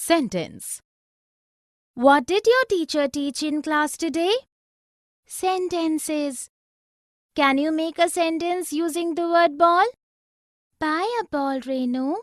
Sentence. What did your teacher teach in class today? Sentences. Can you make a sentence using the word ball? Buy a ball, Renu.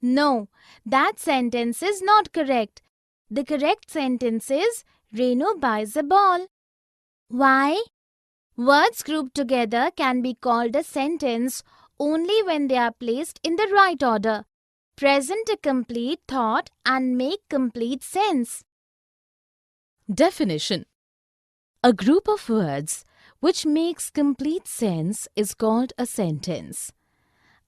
No, that sentence is not correct. The correct sentence is Renu buys a ball. Why? Words grouped together can be called a sentence only when they are placed in the right order, present a complete thought and make complete sense. Definition. A group of words which makes complete sense is called a sentence.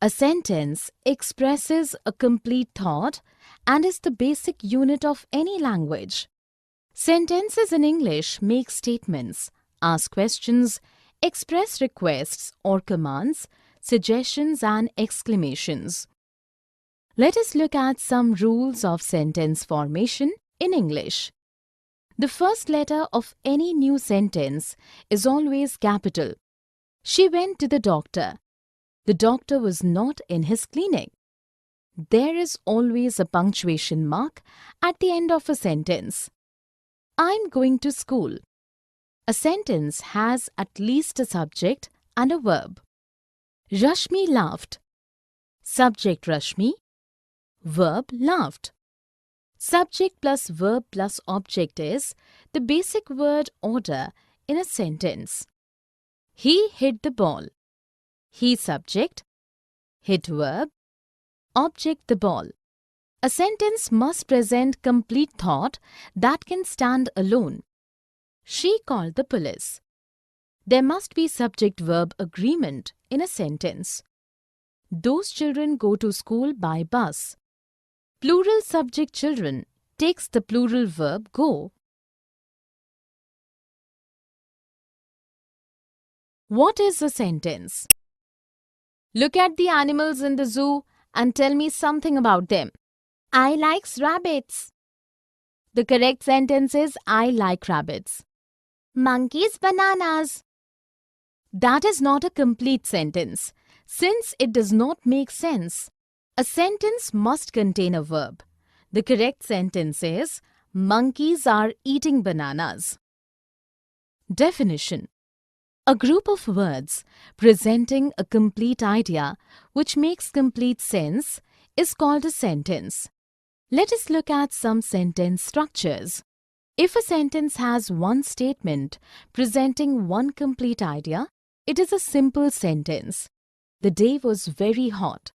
A sentence expresses a complete thought and is the basic unit of any language. Sentences in English make statements, ask questions, express requests or commands, suggestions and exclamations. Let us look at some rules of sentence formation in English. The first letter of any new sentence is always capital. She went to the doctor. The doctor was not in his clinic. There is always a punctuation mark at the end of a sentence. I'm going to school. A sentence has at least a subject and a verb. Rashmi laughed. Subject Rashmi. Verb laughed. Subject plus verb plus object is the basic word order in a sentence. He hit the ball. He subject, hit verb, object the ball. A sentence must present complete thought that can stand alone. She called the police. There must be subject-verb agreement in a sentence. Those children go to school by bus. Plural subject children takes the plural verb go. What is a sentence? Look at the animals in the zoo and tell me something about them. I likes rabbits. The correct sentence is I like rabbits. Monkeys bananas. That is not a complete sentence, since it does not make sense. A sentence must contain a verb. The correct sentence is monkeys are eating bananas. Definition. A group of words presenting a complete idea which makes complete sense is called a sentence. Let us look at some sentence structures. If a sentence has one statement presenting one complete idea, it is a simple sentence. The day was very hot.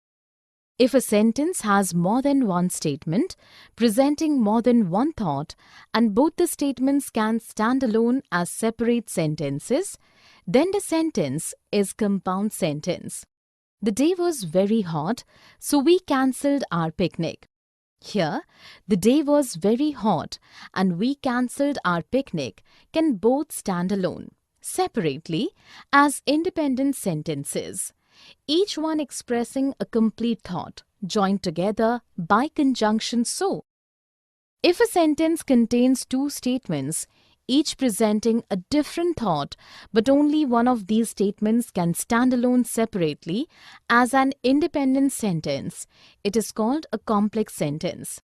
If a sentence has more than one statement presenting more than one thought and both the statements can stand alone as separate sentences, then the sentence is compound sentence. The day was very hot, so we cancelled our picnic. Here, the day was very hot and we cancelled our picnic can both stand alone, separately, as independent sentences, each one expressing a complete thought, joined together by conjunction so. If a sentence contains two statements, each presenting a different thought, but only one of these statements can stand alone separately as an independent sentence, it is called a complex sentence.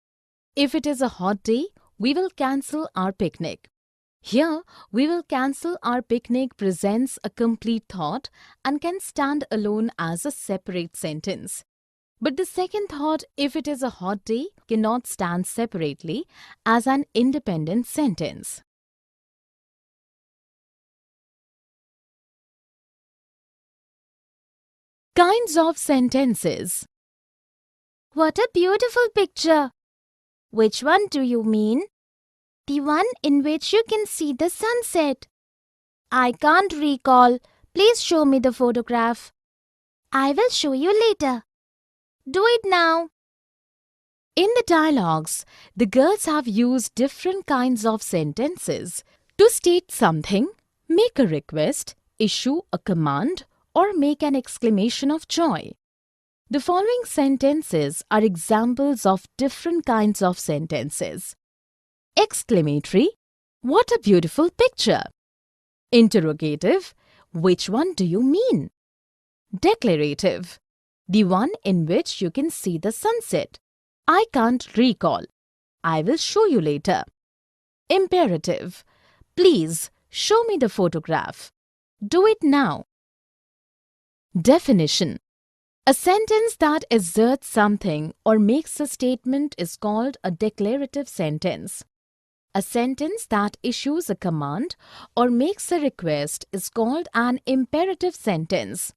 If it is a hot day, we will cancel our picnic. Here, we will cancel our picnic presents a complete thought and can stand alone as a separate sentence. But the second thought, if it is a hot day, cannot stand separately as an independent sentence. Kinds of sentences. What a beautiful picture! Which one do you mean? The one in which you can see the sunset. I can't recall. Please show me the photograph. I will show you later. Do it now. In the dialogues, the girls have used different kinds of sentences to state something, make a request, issue a command, or make an exclamation of joy. The following sentences are examples of different kinds of sentences. Exclamatory, what a beautiful picture. Interrogative, which one do you mean? Declarative, the one in which you can see the sunset. I can't recall. I will show you later. Imperative. Please show me the photograph. Do it now. Definition. A sentence that asserts something or makes a statement is called a declarative sentence. A sentence that issues a command or makes a request is called an imperative sentence.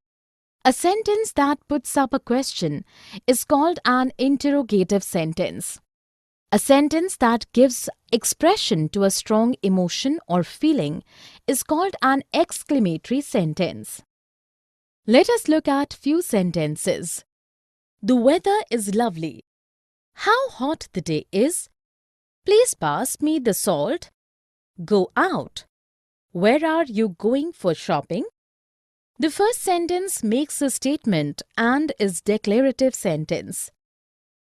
A sentence that puts up a question is called an interrogative sentence. A sentence that gives expression to a strong emotion or feeling is called an exclamatory sentence. Let us look at few sentences. The weather is lovely. How hot the day is. Please pass me the salt. Go out. Where are you going for shopping? The first sentence makes a statement and is declarative sentence.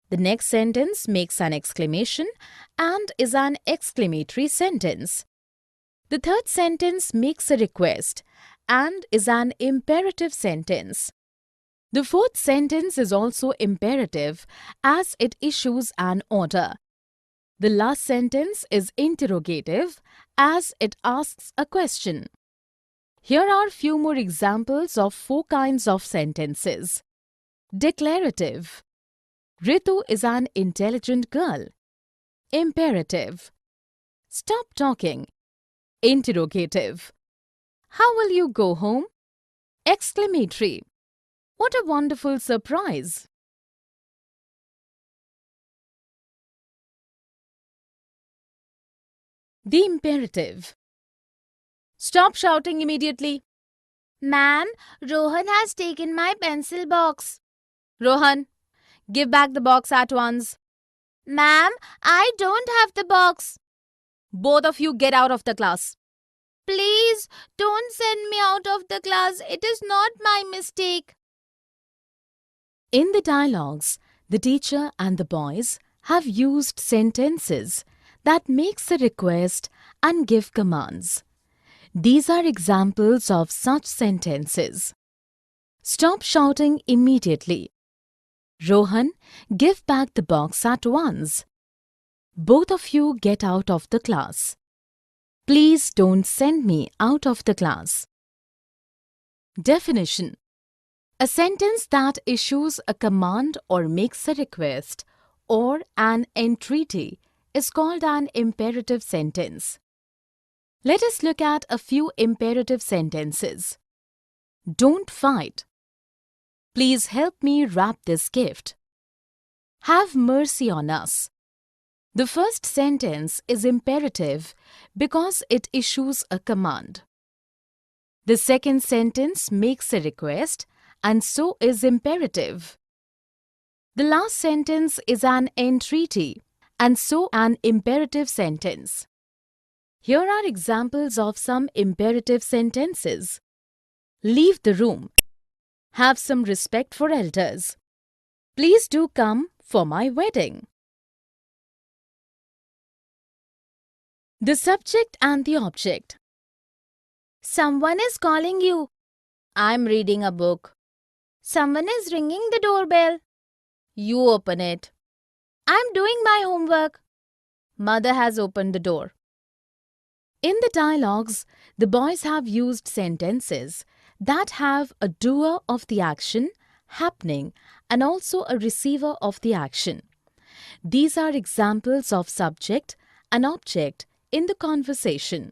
The next sentence makes an exclamation and is an exclamatory sentence. The third sentence makes a request and is an imperative sentence. The fourth sentence is also imperative as it issues an order. The last sentence is interrogative as it asks a question. Here are few more examples of 4 kinds of sentences. Declarative. Ritu is an intelligent girl. Imperative. Stop talking. Interrogative. How will you go home? Exclamatory. What a wonderful surprise! The imperative. Stop shouting immediately. Ma'am, Rohan has taken my pencil box. Rohan, give back the box at once. Ma'am, I don't have the box. Both of you get out of the class. Please don't send me out of the class. It is not my mistake. In the dialogues, the teacher and the boys have used sentences that makes a request and give commands. These are examples of such sentences. Stop shouting immediately. Rohan, give back the box at once. Both of you get out of the class. Please don't send me out of the class. Definition. A sentence that issues a command or makes a request or an entreaty is called an imperative sentence. Let us look at a few imperative sentences. Don't fight. Please help me wrap this gift. Have mercy on us. The first sentence is imperative because it issues a command. The second sentence makes a request and so is imperative. The last sentence is an entreaty and so an imperative sentence. Here are examples of some imperative sentences. Leave the room. Have some respect for elders. Please do come for my wedding. The subject and the object. Someone is calling you. I'm reading a book. Someone is ringing the doorbell. You open it. I'm doing my homework. Mother has opened the door. In the dialogues, the boys have used sentences that have a doer of the action happening and also a receiver of the action. These are examples of subject and object in the conversation.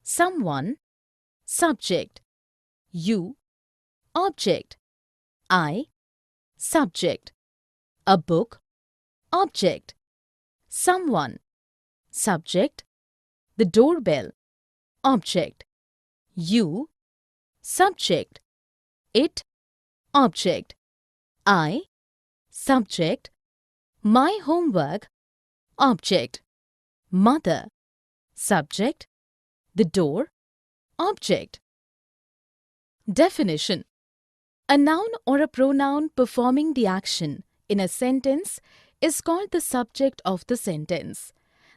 Someone, subject. You, object. I, subject. A book, object. Someone, subject. The doorbell, object. You, subject. It, object. I, subject. My homework, object. Mother, subject. The door, object. Definition. A noun or a pronoun performing the action in a sentence is called the subject of the sentence.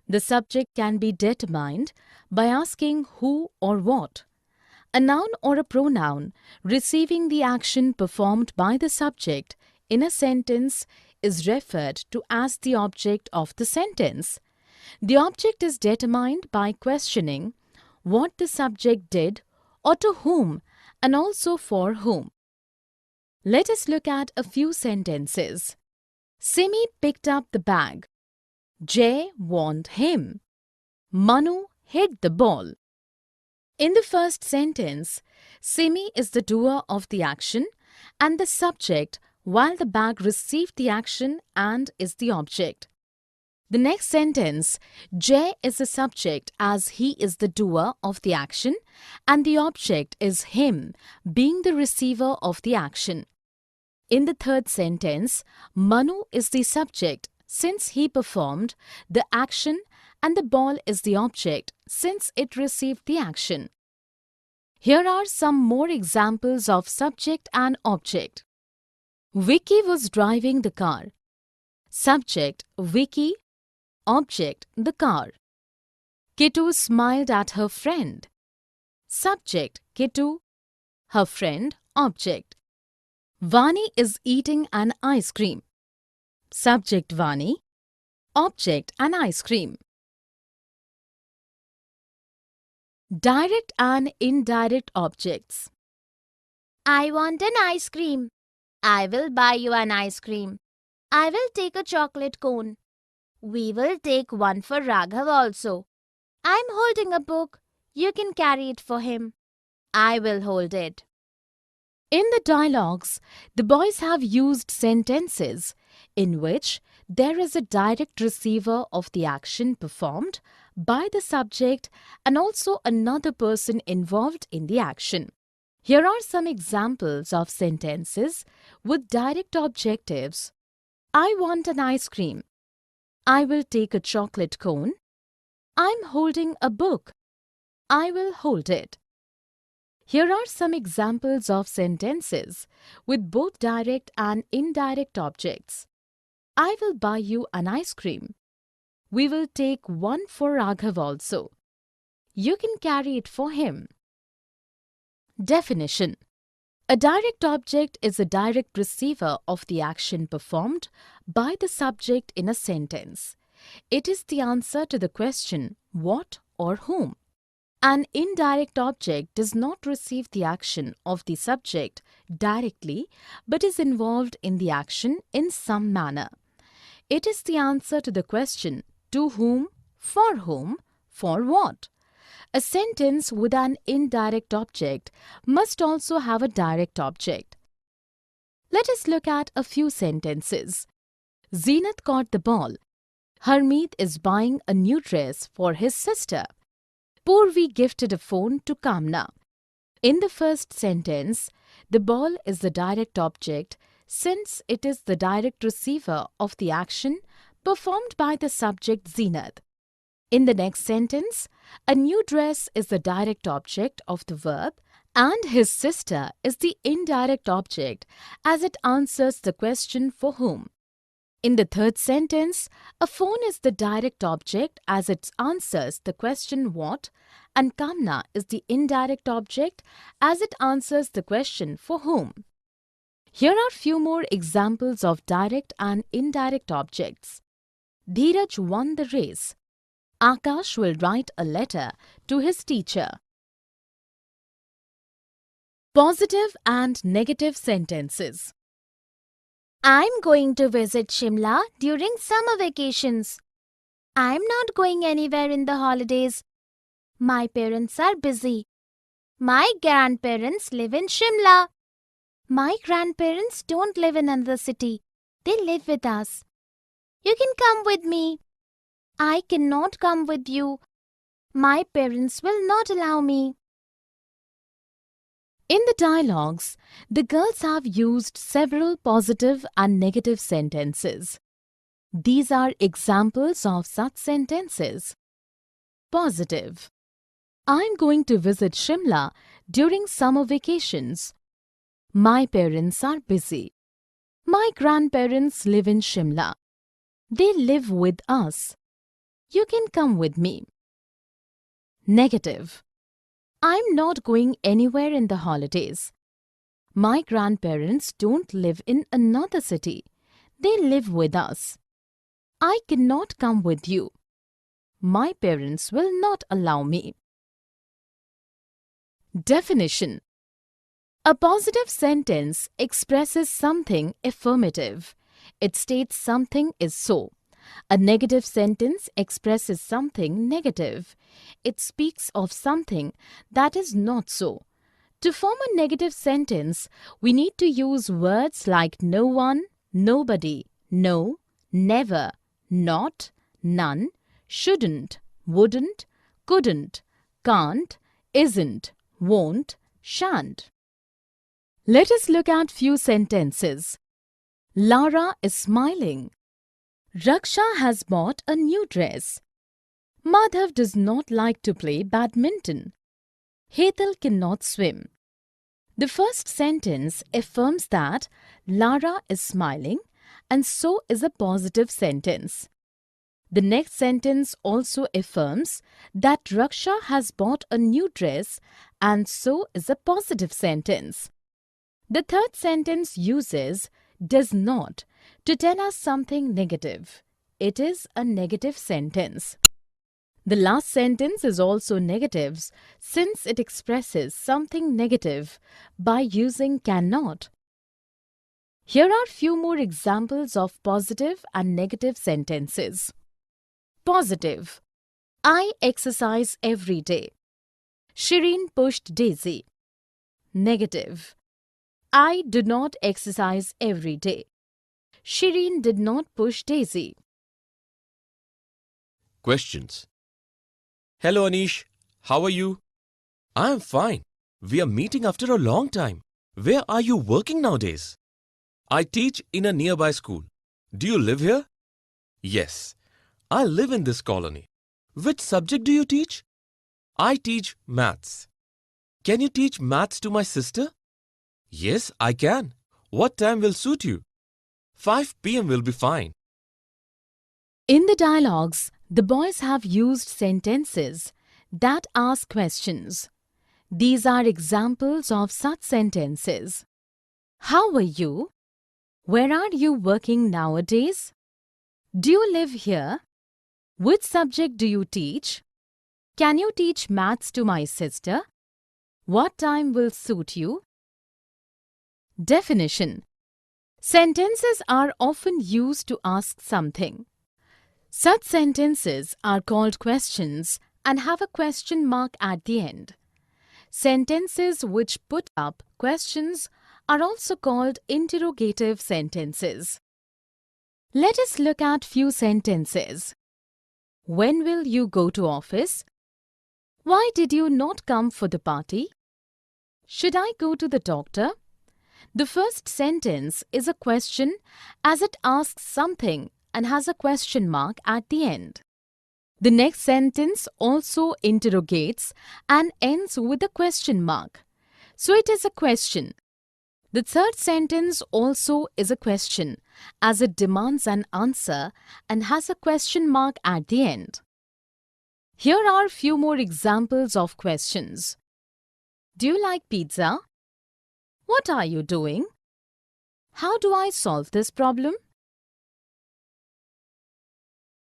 The subject can be determined by asking who or what. A noun or a pronoun receiving the action performed by the subject in a sentence is referred to as the object of the sentence. The object is determined by questioning what the subject did or to whom and also for whom. Let us look at a few sentences. Simi picked up the bag. Jay warned him. Manu hit the ball. In the first sentence, Simi is the doer of the action and the subject, while the bag received the action and is the object. The next sentence, Jay is the subject as he is the doer of the action and the object is him, being the receiver of the action. In the third sentence, Manu is the subject since he performed the action and the ball is the object since it received the action. Here are some more examples of subject and object. Vicky was driving the car. Subject, Vicky. Object, the car. Kittu smiled at her friend. Subject, Kittu. Her friend, object. Vani is eating an ice cream. Subject, Vani. Object, an ice cream. Direct and indirect objects. I want an ice cream. I will buy you an ice cream. I will take a chocolate cone. We will take one for Raghav also. I'm holding a book. You can carry it for him. I will hold it. In the dialogues, the boys have used sentences in which there is a direct receiver of the action performed by the subject and also another person involved in the action. Here are some examples of sentences with direct objectives. I want an ice cream. I will take a chocolate cone. I'm holding a book. I will hold it. Here are some examples of sentences with both direct and indirect objects. I will buy you an ice cream. We will take one for Raghav also. You can carry it for him. Definition. A direct object is a direct receiver of the action performed by the subject in a sentence. It is the answer to the question, what or whom. An indirect object does not receive the action of the subject directly but is involved in the action in some manner. It is the answer to the question, to whom, for what. A sentence with an indirect object must also have a direct object. Let us look at a few sentences. Zeenat caught the ball. Harmeet is buying a new dress for his sister. Purvi gifted a phone to Kamna. In the first sentence, the ball is the direct object since it is the direct receiver of the action performed by the subject Zeenat. In the next sentence, a new dress is the direct object of the verb and his sister is the indirect object as it answers the question for whom. In the third sentence, a phone is the direct object as it answers the question what and Kamna is the indirect object as it answers the question for whom. Here are few more examples of direct and indirect objects. Dheeraj won the race. Akash will write a letter to his teacher. Positive and negative sentences. I'm going to visit Shimla during summer vacations. I'm not going anywhere in the holidays. My parents are busy. My grandparents live in Shimla. My grandparents don't live in another city. They live with us. You can come with me. I cannot come with you. My parents will not allow me. In the dialogues, the girls have used several positive and negative sentences. These are examples of such sentences. Positive. I'm going to visit Shimla during summer vacations. My parents are busy. My grandparents live in Shimla. They live with us. You can come with me. Negative. I'm not going anywhere in the holidays. My grandparents don't live in another city. They live with us. I cannot come with you. My parents will not allow me. Definition: a positive sentence expresses something affirmative. It states something is so. A negative sentence expresses something negative. It speaks of something that is not so. To form a negative sentence, we need to use words like no one, nobody, no, never, not, none, shouldn't, wouldn't, couldn't, can't, isn't, won't, shan't. Let us look at few sentences. Lara is smiling. Raksha has bought a new dress. Madhav does not like to play badminton. Hetal cannot swim. The first sentence affirms that Lara is smiling, and so is a positive sentence. The next sentence also affirms that Raksha has bought a new dress, and so is a positive sentence. The third sentence uses does not to tell us something negative. It is a negative sentence. The last sentence is also negative since it expresses something negative by using cannot. Here are few more examples of positive and negative sentences. Positive: I exercise every day. Shireen pushed Daisy. Negative: I do not exercise every day. Shireen did not push Daisy. Questions. Hello Anish, how are you? I am fine. We are meeting after a long time. Where are you working nowadays? I teach in a nearby school. Do you live here? Yes, I live in this colony. Which subject do you teach? I teach maths. Can you teach maths to my sister? Yes, I can. What time will suit you? 5 p.m. will be fine. In the dialogues, the boys have used sentences that ask questions. These are examples of such sentences. How are you? Where are you working nowadays? Do you live here? Which subject do you teach? Can you teach maths to my sister? What time will suit you? Definition: sentences are often used to ask something. Such sentences are called questions and have a question mark at the end. Sentences which put up questions are also called interrogative sentences. Let us look at few sentences. When will you go to office? Why did you not come for the party? Should I go to the doctor? The first sentence is a question as it asks something and has a question mark at the end. The next sentence also interrogates and ends with a question mark. So it is a question. The third sentence also is a question as it demands an answer and has a question mark at the end. Here are few more examples of questions. Do you like pizza? What are you doing? How do I solve this problem?